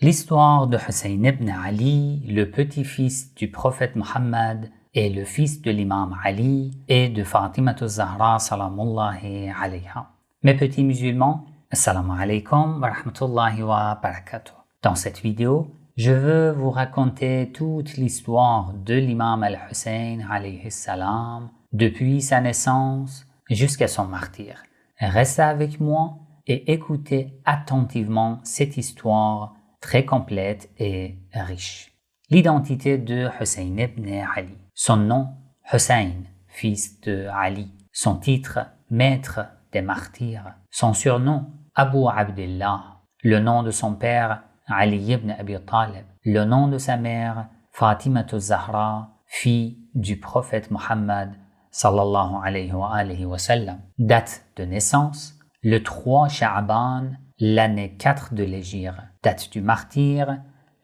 L'histoire de Hussein ibn Ali, le petit-fils du prophète Mohammed et le fils de l'imam Ali et de Fatima Zahra salamullahi alayha. Mes petits musulmans, assalamu alaikum wa rahmatullahi wa barakatuh. Dans cette vidéo, je veux vous raconter toute l'histoire de l'imam al-Hussein alayhi salam depuis sa naissance jusqu'à son martyre. Restez avec moi et écoutez attentivement cette histoire très complète et riche. L'identité de Hussein ibn Ali. Son nom, Hussein, fils de Ali. Son titre, maître des martyrs. Son surnom, Abu Abdullah. Le nom de son père, Ali ibn Abi Talib. Le nom de sa mère, Fatima Zahra, fille du prophète Mohammed sallallahu alayhi wa sallam. Date de naissance, le 3 Sha'ban, l'année 4 de l'Hégire. Date du martyre,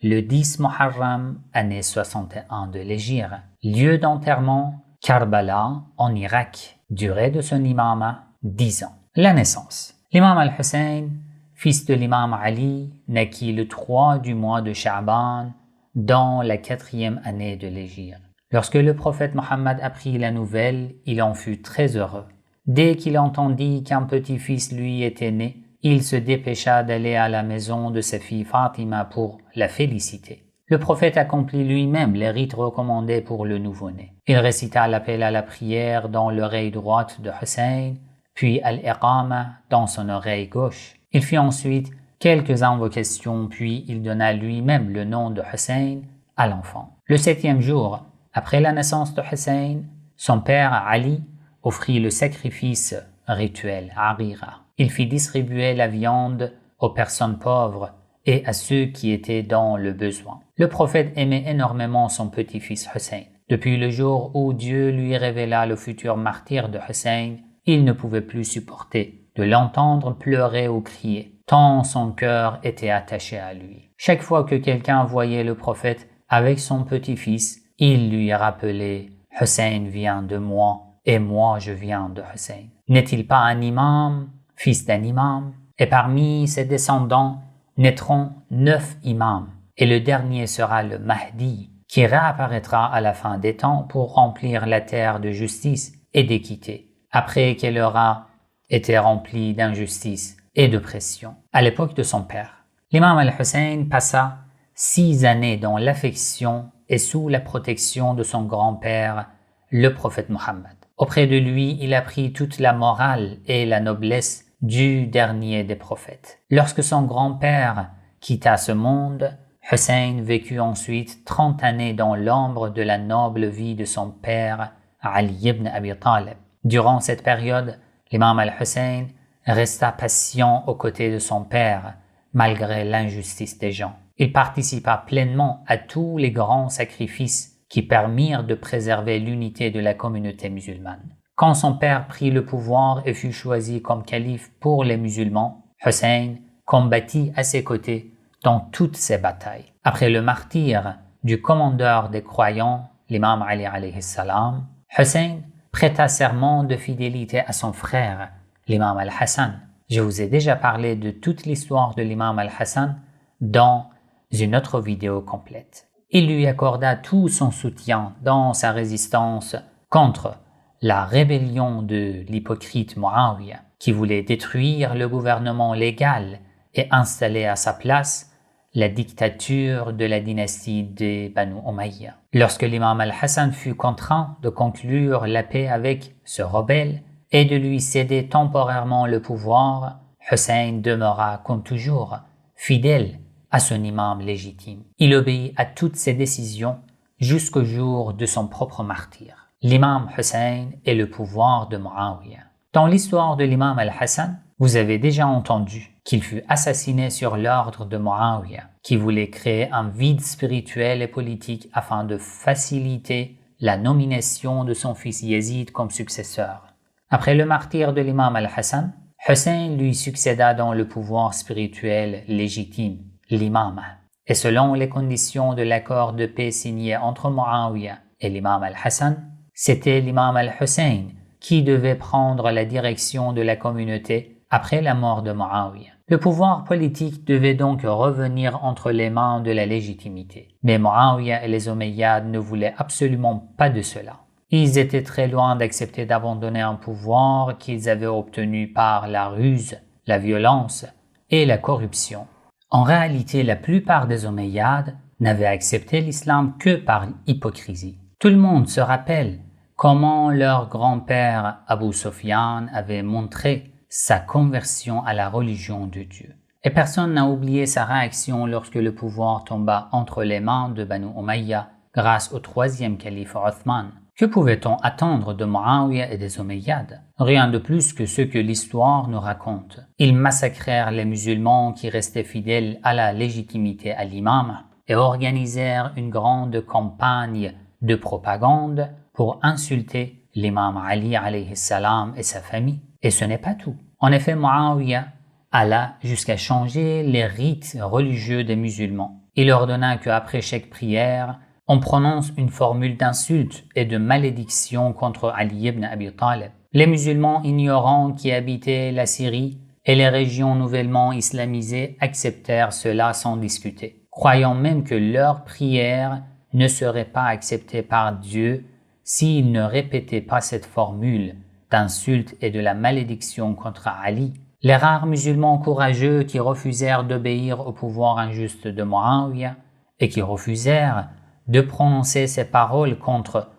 le 10 Muharram, année 61 de l'Hégire. Lieu d'enterrement, Karbala, en Irak. Durée de son imama, 10 ans. La naissance. L'imam al-Hussein, fils de l'imam Ali, naquit le 3 du mois de Sha'ban, dans la 4e année de l'Hégire. Lorsque le prophète Mohammed apprit la nouvelle, il en fut très heureux. Dès qu'il entendit qu'un petit-fils lui était né, il se dépêcha d'aller à la maison de sa fille Fatima pour la féliciter. Le prophète accomplit lui-même les rites recommandés pour le nouveau-né. Il récita l'appel à la prière dans l'oreille droite de Hussein, puis al-Iqama dans son oreille gauche. Il fit ensuite quelques invocations, puis il donna lui-même le nom de Hussein à l'enfant. Le 7e jour, après la naissance de Hussein, son père Ali offrit le sacrifice rituel, Arira. Il fit distribuer la viande aux personnes pauvres et à ceux qui étaient dans le besoin. Le prophète aimait énormément son petit-fils Hussein. Depuis le jour où Dieu lui révéla le futur martyr de Hussein, il ne pouvait plus supporter de l'entendre pleurer ou crier, tant son cœur était attaché à lui. Chaque fois que quelqu'un voyait le prophète avec son petit-fils, il lui rappelait « Hussein vient de moi et moi je viens de Hussein. N'est-il pas un imam, fils d'un imam? Et parmi ses descendants naîtront 9 imams, et le dernier sera le Mahdi, qui réapparaîtra à la fin des temps pour remplir la terre de justice et d'équité, après qu'elle aura été remplie d'injustice et de pression. À l'époque de son père, l'imam al-Hussein passa 6 années dans l'affection et sous la protection de son grand-père, le prophète Mohammed. Auprès de lui, il apprit toute la morale et la noblesse du dernier des prophètes. Lorsque son grand-père quitta ce monde, Hussein vécut ensuite 30 années dans l'ombre de la noble vie de son père, Ali ibn Abi Talib. Durant cette période, l'imam al-Hussein resta patient aux côtés de son père, malgré l'injustice des gens. Il participa pleinement à tous les grands sacrifices qui permirent de préserver l'unité de la communauté musulmane. Quand son père prit le pouvoir et fut choisi comme calife pour les musulmans, Hussein combattit à ses côtés dans toutes ses batailles. Après le martyre du commandeur des croyants, l'imam Ali alayhi salam, Hussein prêta serment de fidélité à son frère, l'imam al-Hassan. Je vous ai déjà parlé de toute l'histoire de l'imam al-Hassan dans une autre vidéo complète. Il lui accorda tout son soutien dans sa résistance contre la rébellion de l'hypocrite Muawiyah, qui voulait détruire le gouvernement légal et installer à sa place la dictature de la dynastie des Banu Umayya. Lorsque l'imam al-Hassan fut contraint de conclure la paix avec ce rebelle et de lui céder temporairement le pouvoir, Hussein demeura comme toujours fidèle à son imam légitime. Il obéit à toutes ses décisions jusqu'au jour de son propre martyre. L'imam Hussein et le pouvoir de Muawiyah. Dans l'histoire de l'imam al-Hassan, vous avez déjà entendu qu'il fut assassiné sur l'ordre de Muawiyah, qui voulait créer un vide spirituel et politique afin de faciliter la nomination de son fils Yazid comme successeur. Après le martyre de l'imam al-Hassan, Hussein lui succéda dans le pouvoir spirituel légitime, l'imam. Et selon les conditions de l'accord de paix signé entre Muawiyah et l'imam al-Hassan, c'était l'imam al-Hussein qui devait prendre la direction de la communauté après la mort de Muawiyah. Le pouvoir politique devait donc revenir entre les mains de la légitimité. Mais Muawiyah et les Omeyyades ne voulaient absolument pas de cela. Ils étaient très loin d'accepter d'abandonner un pouvoir qu'ils avaient obtenu par la ruse, la violence et la corruption. En réalité, la plupart des Omeyyades n'avaient accepté l'islam que par hypocrisie. Tout le monde se rappelle comment leur grand-père Abu Sufyan avait montré sa conversion à la religion de Dieu. Et personne n'a oublié sa réaction lorsque le pouvoir tomba entre les mains de Banu Umayya grâce au troisième calife Othman. Que pouvait-on attendre de Muawiyah et des Omeyyades? Rien de plus que ce que l'histoire nous raconte. Ils massacrèrent les musulmans qui restaient fidèles à la légitimité à l'imam et organisèrent une grande campagne de propagande pour insulter l'imam Ali alayhi salam et sa famille. Et ce n'est pas tout. En effet, Muawiyah alla jusqu'à changer les rites religieux des musulmans. Il ordonna qu'après chaque prière, on prononce une formule d'insulte et de malédiction contre Ali ibn Abi Talib. Les musulmans ignorants qui habitaient la Syrie et les régions nouvellement islamisées acceptèrent cela sans discuter, croyant même que leurs prières ne seraient pas acceptées par Dieu s'ils ne répétaient pas cette formule d'insulte et de la malédiction contre Ali. Les rares musulmans courageux qui refusèrent d'obéir au pouvoir injuste de Muawiyah et qui refusèrent de prononcer ces paroles contre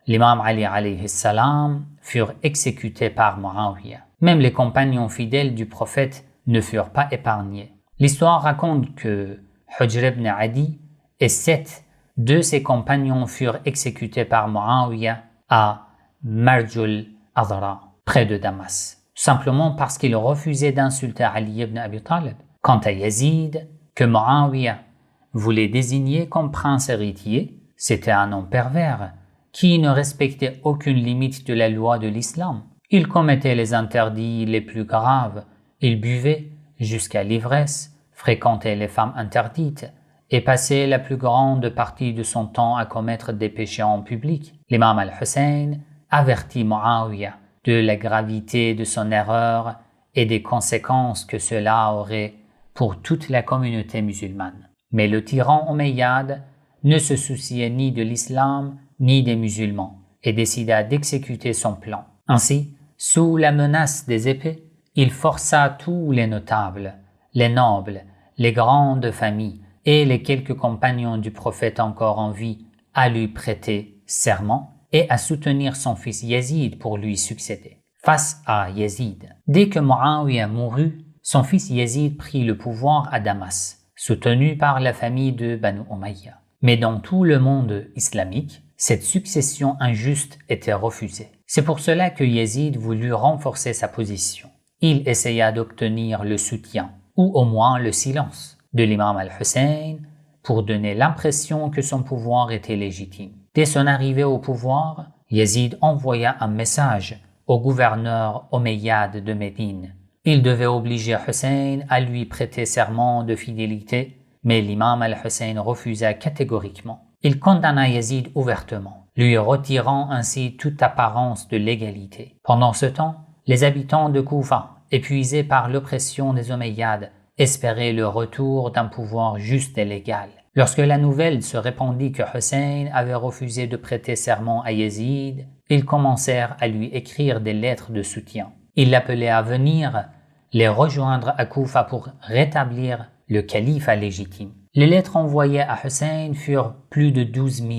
l'imam Ali alayhi salam furent exécutés par Muawiyah. Même les compagnons fidèles du prophète ne furent pas épargnés. L'histoire raconte que Hujr ibn Adi et 7 de ses compagnons furent exécutés par Muawiyah à Marjul Adra, près de Damas, simplement parce qu'ils refusaient d'insulter Ali ibn Abi Talib. Quant à Yazid, que Muawiyah voulait désigner comme prince héritier, c'était un homme pervers qui ne respectait aucune limite de la loi de l'islam. Il commettait les interdits les plus graves, il buvait jusqu'à l'ivresse, fréquentait les femmes interdites et passait la plus grande partie de son temps à commettre des péchés en public. L'imam al-Hussein avertit Muawiyah de la gravité de son erreur et des conséquences que cela aurait pour toute la communauté musulmane. Mais le tyran omeyyade ne se souciait ni de l'islam ni des musulmans et décida d'exécuter son plan. Ainsi, sous la menace des épées, il força tous les notables, les nobles, les grandes familles et les quelques compagnons du prophète encore en vie à lui prêter serment et à soutenir son fils Yazid pour lui succéder. Face à Yazid, dès que Muawiyah mourut, son fils Yazid prit le pouvoir à Damas, soutenu par la famille de Banu Umayya. Mais dans tout le monde islamique, cette succession injuste était refusée. C'est pour cela que Yazid voulut renforcer sa position. Il essaya d'obtenir le soutien, ou au moins le silence, de l'imam al-Hussein pour donner l'impression que son pouvoir était légitime. Dès son arrivée au pouvoir, Yazid envoya un message au gouverneur omeyyade de Médine. Il devait obliger Hussein à lui prêter serment de fidélité, mais l'imam al-Hussein refusa catégoriquement. Il condamna Yazid ouvertement, lui retirant ainsi toute apparence de légalité. Pendant ce temps, les habitants de Koufa, épuisés par l'oppression des Omeyyades, espéraient le retour d'un pouvoir juste et légal. Lorsque la nouvelle se répandit que Hussein avait refusé de prêter serment à Yazid, ils commencèrent à lui écrire des lettres de soutien. Ils l'appelaient à venir les rejoindre à Koufa pour rétablir le califat légitime. Les lettres envoyées à Hussein furent plus de 12 000.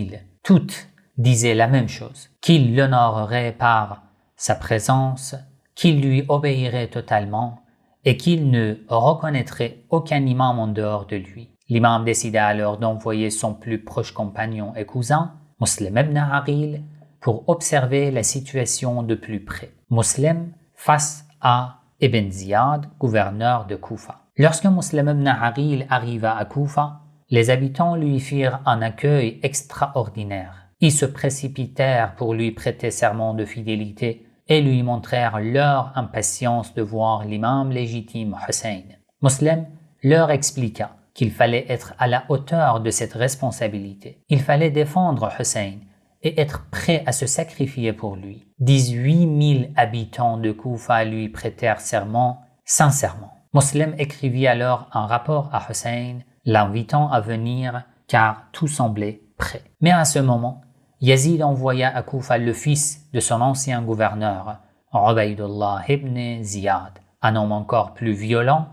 Toutes disaient la même chose, qu'il l'honorerait par sa présence, qu'il lui obéirait totalement et qu'il ne reconnaîtrait aucun imam en dehors de lui. L'imam décida alors d'envoyer son plus proche compagnon et cousin, Muslim ibn Aqil, pour observer la situation de plus près. Muslim face à Ibn Ziyad, gouverneur de Koufa. Lorsque Muslim ibn Aqil arriva à Koufa, les habitants lui firent un accueil extraordinaire. Ils se précipitèrent pour lui prêter serment de fidélité et lui montrèrent leur impatience de voir l'imam légitime Hussein. Muslim leur expliqua qu'il fallait être à la hauteur de cette responsabilité. Il fallait défendre Hussein et être prêt à se sacrifier pour lui. 18 000 habitants de Koufa lui prêtèrent serment sincèrement. Muslim écrivit alors un rapport à Hussein, l'invitant à venir car tout semblait prêt. Mais à ce moment, Yazid envoya à Koufa le fils de son ancien gouverneur, Ubaydullah ibn Ziyad, un homme encore plus violent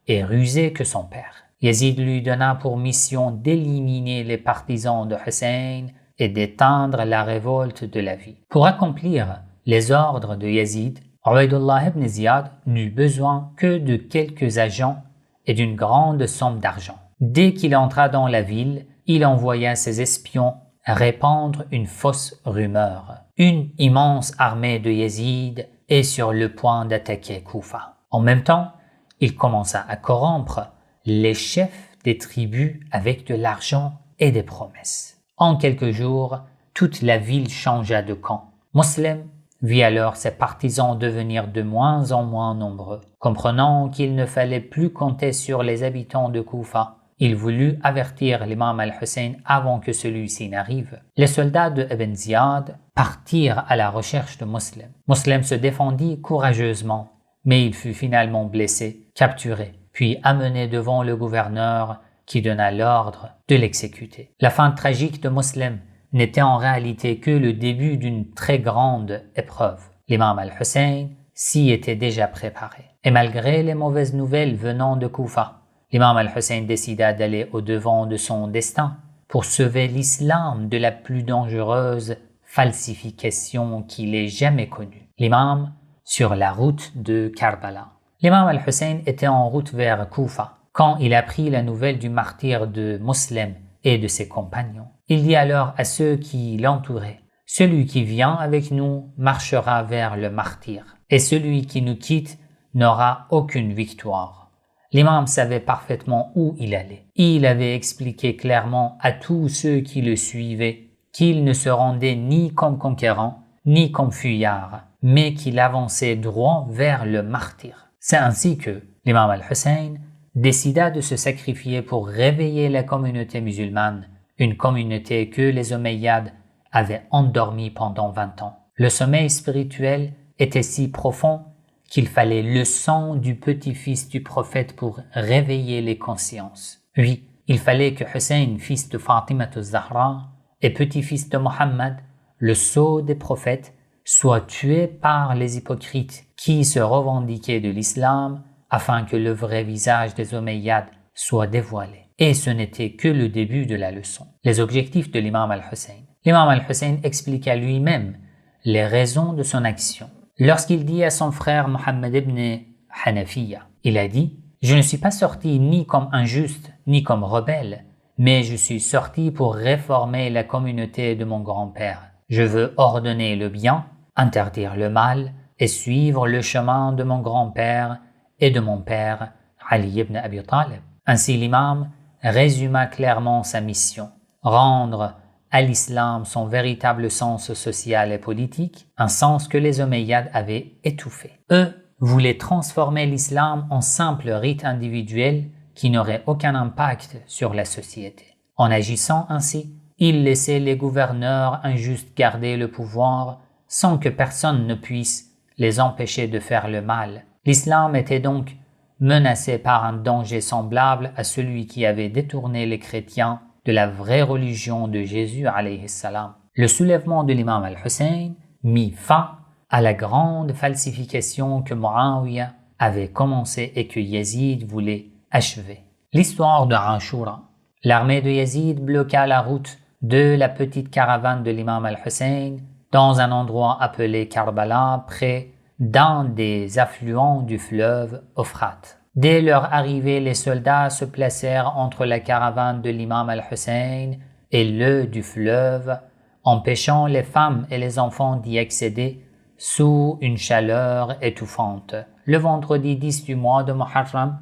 et rusé que son père. Yazid lui donna pour mission d'éliminer les partisans de Hussein et d'éteindre la révolte de la ville. Pour accomplir les ordres de Yazid, Ubaydullah ibn Ziyad n'eut besoin que de quelques agents et d'une grande somme d'argent. Dès qu'il entra dans la ville, il envoya ses espions répandre une fausse rumeur. Une immense armée de Yazid est sur le point d'attaquer Koufa. En même temps, il commença à corrompre les chefs des tribus avec de l'argent et des promesses. En quelques jours, toute la ville changea de camp. Muslim vit alors ses partisans devenir de moins en moins nombreux. Comprenant qu'il ne fallait plus compter sur les habitants de Koufa, il voulut avertir l'imam al-Hussein avant que celui-ci n'arrive. Les soldats de Ibn Ziyad partirent à la recherche de Muslim. Muslim se défendit courageusement, mais il fut finalement blessé, capturé, puis amené devant le gouverneur qui donna l'ordre de l'exécuter. La fin tragique de Muslim n'était en réalité que le début d'une très grande épreuve. L'imam al-Hussein s'y était déjà préparé. Et malgré les mauvaises nouvelles venant de Koufa, l'imam al-Hussein décida d'aller au-devant de son destin pour sauver l'islam de la plus dangereuse falsification qu'il ait jamais connue. L'imam sur la route de Karbala. L'imam al-Hussein était en route vers Koufa quand il apprit la nouvelle du martyre de Muslim et de ses compagnons. Il dit alors à ceux qui l'entouraient: « Celui qui vient avec nous marchera vers le martyr, et celui qui nous quitte n'aura aucune victoire. » L'imam savait parfaitement où il allait. Il avait expliqué clairement à tous ceux qui le suivaient qu'il ne se rendait ni comme conquérant, ni comme fuyard, mais qu'il avançait droit vers le martyr. C'est ainsi que l'imam al-Hussein décida de se sacrifier pour réveiller la communauté musulmane, une communauté que les Omeyyades avaient endormie pendant 20 ans. Le sommeil spirituel était si profond qu'il fallait le sang du petit-fils du prophète pour réveiller les consciences. Oui, il fallait que Hussein, fils de Fatima az-Zahra et petit-fils de Mohammed, le sceau des prophètes, soit tué par les hypocrites qui se revendiquaient de l'islam afin que le vrai visage des Omeyyades soit dévoilé. Et ce n'était que le début de la leçon. Les objectifs de l'imam al-Hussein. L'imam al-Hussein expliqua lui-même les raisons de son action. Lorsqu'il dit à son frère Mohammed ibn Hanafiya, il a dit: « Je ne suis pas sorti ni comme injuste ni comme rebelle, mais je suis sorti pour réformer la communauté de mon grand-père. Je veux ordonner le bien, interdire le mal et suivre le chemin de mon grand-père et de mon père Ali ibn Abi Talib. » Ainsi l'imam résuma clairement sa mission: rendre à l'islam son véritable sens social et politique, un sens que les Omeyyades avaient étouffé. Eux voulaient transformer l'islam en simple rite individuel qui n'aurait aucun impact sur la société. En agissant ainsi, ils laissaient les gouverneurs injustes garder le pouvoir sans que personne ne puisse les empêcher de faire le mal. L'islam était donc menacé par un danger semblable à celui qui avait détourné les chrétiens de la vraie religion de Jésus alayhi salam. Le soulèvement de l'imam al-Hussein mit fin à la grande falsification que Muawiyah avait commencé et que Yazid voulait achever. L'histoire de Ashura. L'armée de Yazid bloqua la route de la petite caravane de l'imam al-Hussein dans un endroit appelé Karbala, près d'un des affluents du fleuve Euphrate. Dès leur arrivée, les soldats se placèrent entre la caravane de l'imam al-Hussein et le du fleuve, empêchant les femmes et les enfants d'y accéder sous une chaleur étouffante. Le vendredi 10 du mois de Muharram,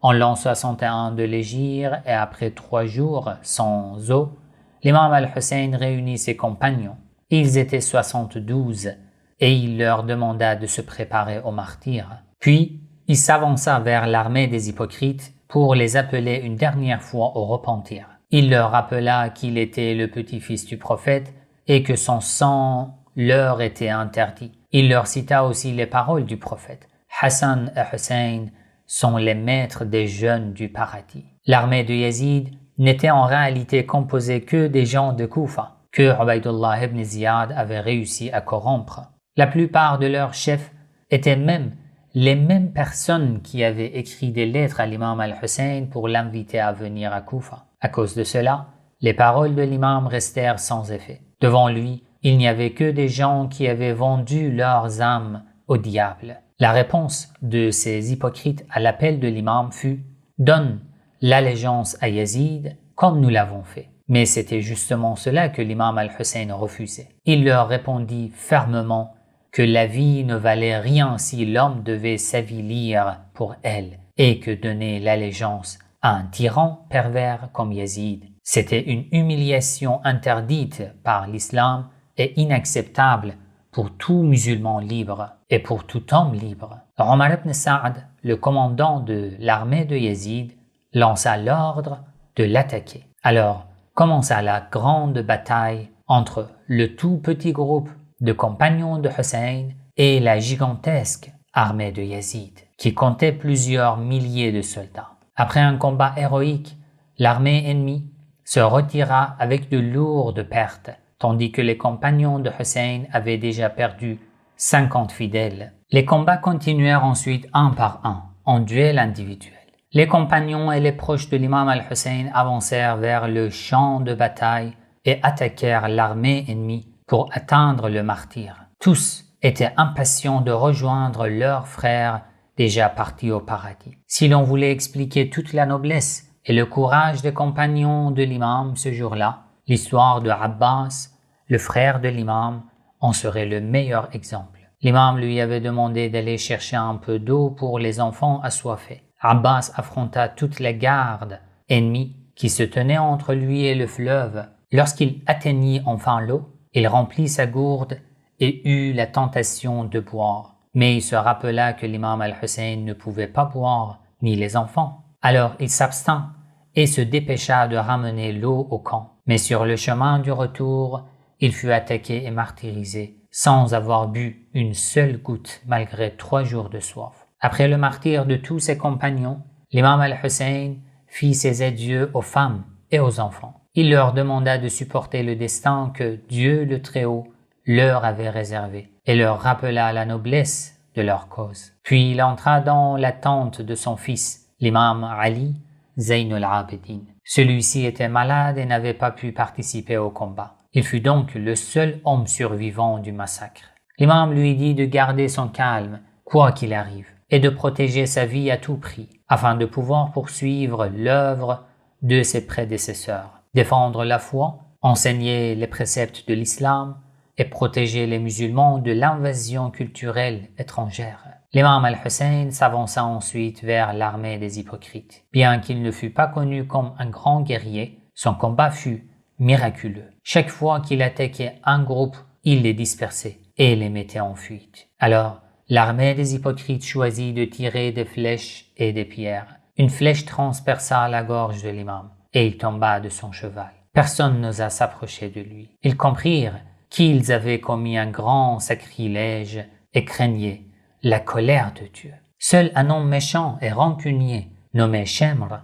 en l'an 61 de l'Hégire et après 3 jours sans eau, l'imam al-Hussein réunit ses compagnons. Ils étaient 72 et il leur demanda de se préparer au martyre. Puis, il s'avança vers l'armée des hypocrites pour les appeler une dernière fois au repentir. Il leur rappela qu'il était le petit-fils du prophète et que son sang leur était interdit. Il leur cita aussi les paroles du prophète: « Hassan et Hussein sont les maîtres des jeunes du paradis. L'armée de Yazid n'était en réalité composée que des gens de Koufa, que Ubaydullah ibn Ziyad avait réussi à corrompre. La plupart de leurs chefs étaient même les mêmes personnes qui avaient écrit des lettres à l'imam al-Hussein pour l'inviter à venir à Koufa. À cause de cela, les paroles de l'imam restèrent sans effet. Devant lui, il n'y avait que des gens qui avaient vendu leurs âmes au diable. La réponse de ces hypocrites à l'appel de l'imam fut « Donne l'allégeance à Yazid comme nous l'avons fait ». Mais c'était justement cela que l'imam al-Hussein refusait. Il leur répondit fermement que la vie ne valait rien si l'homme devait s'avilir pour elle et que donner l'allégeance à un tyran pervers comme Yazid, c'était une humiliation interdite par l'islam et inacceptable pour tout musulman libre et pour tout homme libre. Omar ibn Saad, le commandant de l'armée de Yazid, lança l'ordre de l'attaquer. Alors commença la grande bataille entre le tout petit groupe de compagnons de Hussein et la gigantesque armée de Yazid, qui comptait plusieurs milliers de soldats. Après un combat héroïque, l'armée ennemie se retira avec de lourdes pertes, tandis que les compagnons de Hussein avaient déjà perdu 50 fidèles. Les combats continuèrent ensuite un par un, en duel individuel. Les compagnons et les proches de l'imam al-Hussein avancèrent vers le champ de bataille et attaquèrent l'armée ennemie pour atteindre le martyr. Tous étaient impatients de rejoindre leurs frères déjà partis au paradis. Si l'on voulait expliquer toute la noblesse et le courage des compagnons de l'imam ce jour-là, l'histoire de Abbas, le frère de l'imam, en serait le meilleur exemple. L'imam lui avait demandé d'aller chercher un peu d'eau pour les enfants assoiffés. Abbas affronta toute la garde ennemie qui se tenait entre lui et le fleuve. Lorsqu'il atteignit enfin l'eau, il remplit sa gourde et eut la tentation de boire. Mais il se rappela que l'imam al-Hussein ne pouvait pas boire, ni les enfants. Alors il s'abstint et se dépêcha de ramener l'eau au camp. Mais sur le chemin du retour, il fut attaqué et martyrisé, sans avoir bu une seule goutte malgré 3 jours de soif. Après le martyre de tous ses compagnons, l'imam al-Hussein fit ses adieux aux femmes et aux enfants. Il leur demanda de supporter le destin que Dieu le Très-Haut leur avait réservé et leur rappela la noblesse de leur cause. Puis il entra dans la tente de son fils, l'imam Ali Zayn al-Abidin. Celui-ci était malade et n'avait pas pu participer au combat. Il fut donc le seul homme survivant du massacre. L'imam lui dit de garder son calme, quoi qu'il arrive, et de protéger sa vie à tout prix, afin de pouvoir poursuivre l'œuvre de ses prédécesseurs, défendre la foi, enseigner les préceptes de l'islam et protéger les musulmans de l'invasion culturelle étrangère. L'imam al-Hussein s'avança ensuite vers l'armée des hypocrites. Bien qu'il ne fût pas connu comme un grand guerrier, son combat fut miraculeux. Chaque fois qu'il attaquait un groupe, il les dispersait et les mettait en fuite. Alors, l'armée des hypocrites choisit de tirer des flèches et des pierres. Une flèche transperça la gorge de l'imam et il tomba de son cheval. Personne n'osa s'approcher de lui. Ils comprirent qu'ils avaient commis un grand sacrilège et craignaient la colère de Dieu. Seul un homme méchant et rancunier, nommé Shemr,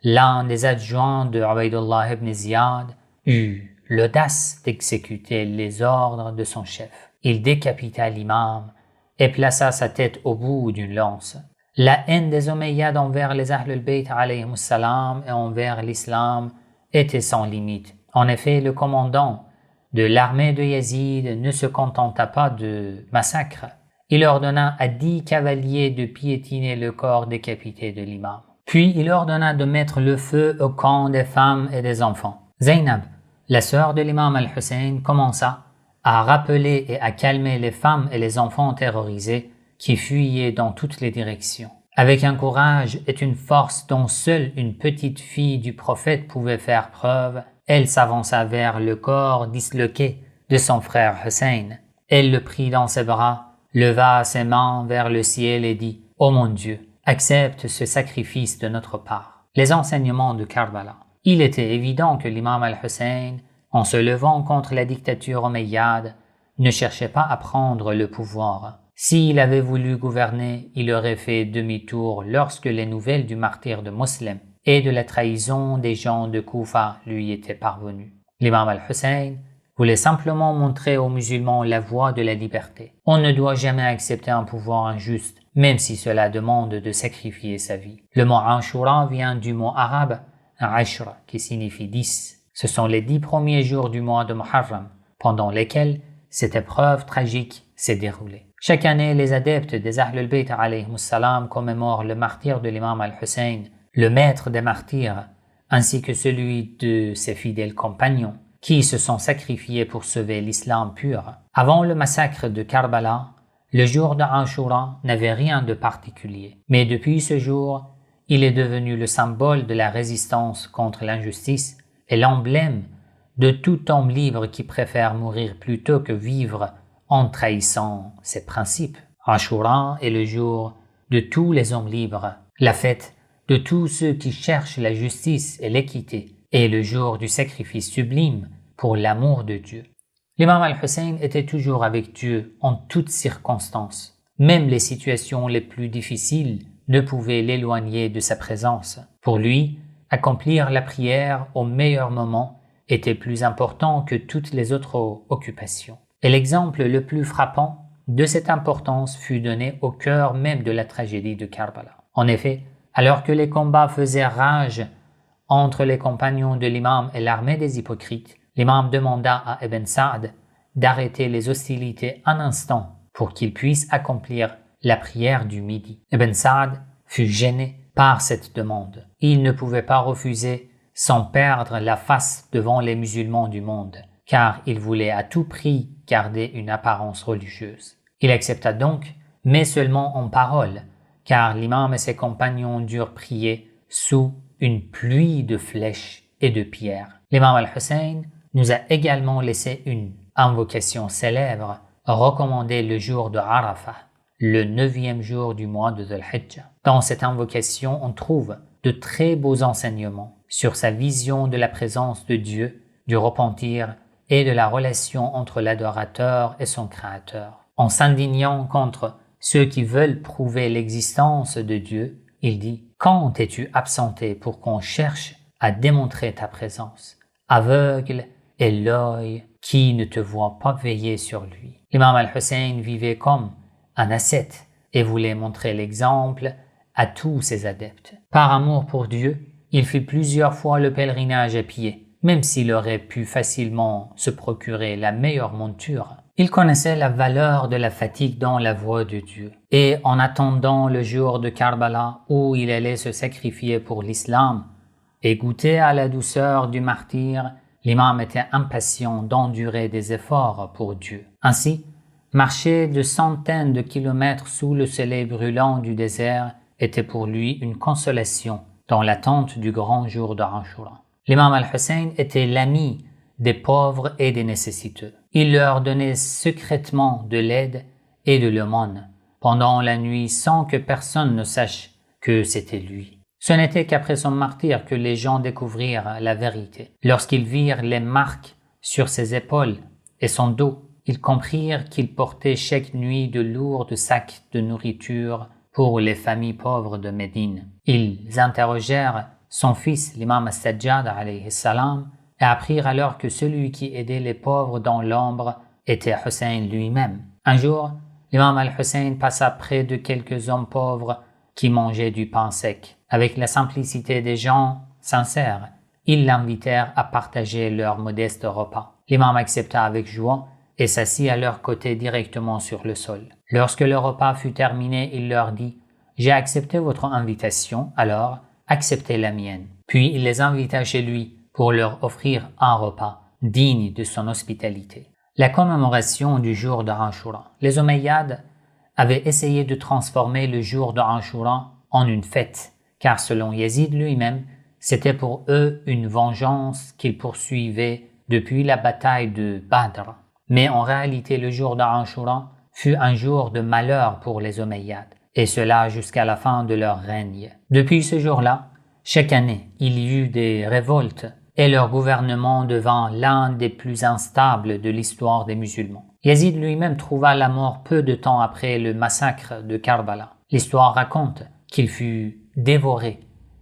l'un des adjoints de Ubaydullah ibn Ziyad, eut l'audace d'exécuter les ordres de son chef. Il décapita l'imam et plaça sa tête au bout d'une lance. La haine des Omeyyades envers les Ahl al-Bayt alayhim salam et envers l'islam était sans limite. En effet, le commandant de l'armée de Yazid ne se contenta pas de massacre. Il ordonna à 10 cavaliers de piétiner le corps décapité de l'imam. Puis il ordonna de mettre le feu au camp des femmes et des enfants. Zaynab, la sœur de l'imam al-Hussein, commença à rappeler et à calmer les femmes et les enfants terrorisés qui fuyaient dans toutes les directions. Avec un courage et une force dont seule une petite fille du prophète pouvait faire preuve, elle s'avança vers le corps disloqué de son frère Hussein. Elle le prit dans ses bras, leva ses mains vers le ciel et dit « Ô mon Dieu, accepte ce sacrifice de notre part. » Les enseignements de Karbala. Il était évident que l'imam al-Hussein, en se levant contre la dictature omeyyade, ne cherchait pas à prendre le pouvoir. S'il avait voulu gouverner, il aurait fait demi-tour lorsque les nouvelles du martyre de Moslem et de la trahison des gens de Koufa lui étaient parvenues. L'imam al-Hussein voulait simplement montrer aux musulmans la voie de la liberté. On ne doit jamais accepter un pouvoir injuste, même si cela demande de sacrifier sa vie. Le mot Ashura vient du mot arabe Ashra, qui signifie 10. Ce sont les 10 premiers jours du mois de Muharram, pendant lesquels cette épreuve tragique s'est déroulée. Chaque année, les adeptes des Ahl al-Bayt alayhimus salam commémorent le martyre de l'imam al-Hussein, le maître des martyrs, ainsi que celui de ses fidèles compagnons, qui se sont sacrifiés pour sauver l'islam pur. Avant le massacre de Karbala, le jour de Ashura n'avait rien de particulier. Mais depuis ce jour, il est devenu le symbole de la résistance contre l'injustice et l'emblème de tout homme libre qui préfère mourir plutôt que vivre en trahissant ses principes. Ashura est le jour de tous les hommes libres, la fête de tous ceux qui cherchent la justice et l'équité, et le jour du sacrifice sublime pour l'amour de Dieu. L'imam al-Hussein était toujours avec Dieu en toutes circonstances. Même les situations les plus difficiles ne pouvaient l'éloigner de sa présence. Pour lui, accomplir la prière au meilleur moment était plus important que toutes les autres occupations. Et l'exemple le plus frappant de cette importance fut donné au cœur même de la tragédie de Karbala. En effet, alors que les combats faisaient rage entre les compagnons de l'imam et l'armée des hypocrites, l'imam demanda à Ibn Sa'd d'arrêter les hostilités un instant pour qu'il puisse accomplir la prière du midi. Ibn Sa'd fut gêné par cette demande. Il ne pouvait pas refuser sans perdre la face devant les musulmans du monde, car il voulait à tout prix garder une apparence religieuse. Il accepta donc, mais seulement en parole, car l'imam et ses compagnons durent prier sous une pluie de flèches et de pierres. L'imam al-Hussein nous a également laissé une invocation célèbre recommandée le jour de Arafah, le 9e jour du mois de Dhul-Hijjah. Dans cette invocation, on trouve de très beaux enseignements sur sa vision de la présence de Dieu, du repentir et de la relation entre l'adorateur et son créateur. En s'indignant contre ceux qui veulent prouver l'existence de Dieu, il dit « Quand es-tu absenté pour qu'on cherche à démontrer ta présence? Aveugle est l'œil qui ne te voit pas veiller sur lui. » L'imam al-Hussein vivait comme un ascète et voulait montrer l'exemple à tous ses adeptes. Par amour pour Dieu, il fit plusieurs fois le pèlerinage à pied, même s'il aurait pu facilement se procurer la meilleure monture. Il connaissait la valeur de la fatigue dans la voie de Dieu. Et en attendant le jour de Karbala où il allait se sacrifier pour l'islam et goûter à la douceur du martyre, l'imam était impatient d'endurer des efforts pour Dieu. Ainsi, marcher de centaines de kilomètres sous le soleil brûlant du désert était pour lui une consolation dans l'attente du grand jour de Ashura. L'imam al-Hussein était l'ami des pauvres et des nécessiteux. Il leur donnait secrètement de l'aide et de l'aumône pendant la nuit sans que personne ne sache que c'était lui. Ce n'était qu'après son martyre que les gens découvrirent la vérité. Lorsqu'ils virent les marques sur ses épaules et son dos, ils comprirent qu'il portait chaque nuit de lourds sacs de nourriture pour les familles pauvres de Médine. Ils interrogèrent son fils, l'imam al-Sajjad alayhi salam, et apprirent alors que celui qui aidait les pauvres dans l'ombre était Hussein lui-même. Un jour, l'imam al-Hussein passa près de quelques hommes pauvres qui mangeaient du pain sec. Avec la simplicité des gens sincères, ils l'invitèrent à partager leur modeste repas. L'imam accepta avec joie et s'assit à leur côté directement sur le sol. Lorsque le repas fut terminé, il leur dit « J'ai accepté votre invitation, alors acceptez la mienne. » Puis il les invita chez lui pour leur offrir un repas digne de son hospitalité. La commémoration du jour de Ashura. Les Omeyyades avaient essayé de transformer le jour de Ashura en une fête, car selon Yazid lui-même, c'était pour eux une vengeance qu'ils poursuivaient depuis la bataille de Badr. Mais en réalité, le jour de Ashura fut un jour de malheur pour les Omeyyades, et cela jusqu'à la fin de leur règne. Depuis ce jour-là, chaque année, il y eut des révoltes et leur gouvernement devint l'un des plus instables de l'histoire des musulmans. Yazid lui-même trouva la mort peu de temps après le massacre de Karbala. L'histoire raconte qu'il fut dévoré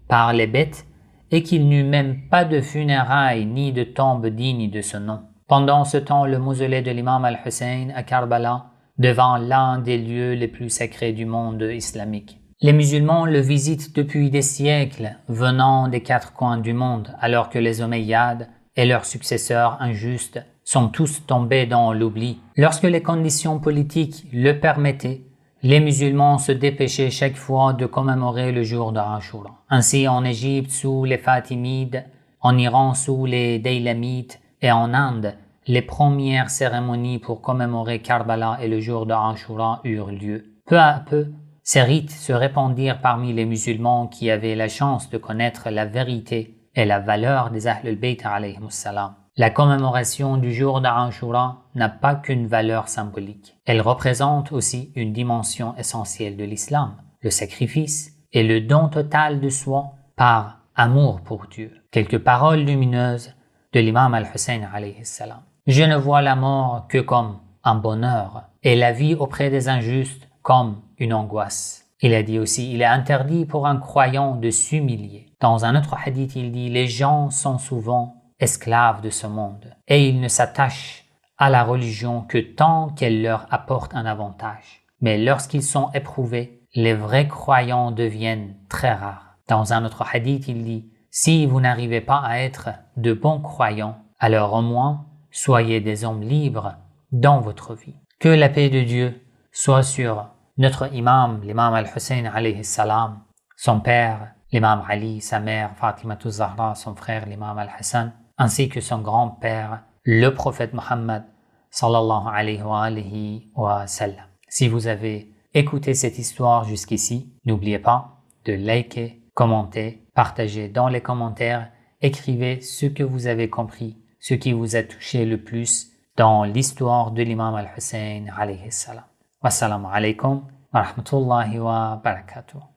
par les bêtes et qu'il n'eut même pas de funérailles ni de tombe digne de ce nom. Pendant ce temps, le mausolée de l'imam al-Hussein à Karbala devint l'un des lieux les plus sacrés du monde islamique. Les musulmans le visitent depuis des siècles, venant des quatre coins du monde, alors que les Omeyyades et leurs successeurs injustes sont tous tombés dans l'oubli. Lorsque les conditions politiques le permettaient, les musulmans se dépêchaient chaque fois de commémorer le jour de Ashura. Ainsi, en Égypte sous les Fatimides, en Iran sous les Daylamites et en Inde, les premières cérémonies pour commémorer Karbala et le jour de Ashura eurent lieu. Peu à peu, ces rites se répandirent parmi les musulmans qui avaient la chance de connaître la vérité et la valeur des Ahl al-Bayt alayhimus salam. La commémoration du jour d'Ashura n'a pas qu'une valeur symbolique. Elle représente aussi une dimension essentielle de l'islam, le sacrifice et le don total de soi par amour pour Dieu. Quelques paroles lumineuses de l'imam al-Hussein alayhi salam. Je ne vois la mort que comme un bonheur et la vie auprès des injustes comme une angoisse. Il a dit aussi, il est interdit pour un croyant de s'humilier. Dans un autre hadith, il dit, les gens sont souvent esclaves de ce monde et ils ne s'attachent à la religion que tant qu'elle leur apporte un avantage. Mais lorsqu'ils sont éprouvés, les vrais croyants deviennent très rares. Dans un autre hadith, il dit, si vous n'arrivez pas à être de bons croyants, alors au moins soyez des hommes libres dans votre vie. Que la paix de Dieu soit sur notre imam, l'imam al-Hussein alayhi salam, son père, l'imam Ali, sa mère Fatimatu Zahra, son frère l'imam al-Hassan, ainsi que son grand-père, le prophète Muhammad sallallahu alayhi wa sallam. Si vous avez écouté cette histoire jusqu'ici, n'oubliez pas de liker, commenter, partager dans les commentaires, écrivez ce que vous avez compris, ce qui vous a touché le plus dans l'histoire de l'imam al-Hussein alayhi salam. Wassalamu alaikum wa rahmatullahi wa barakatuh.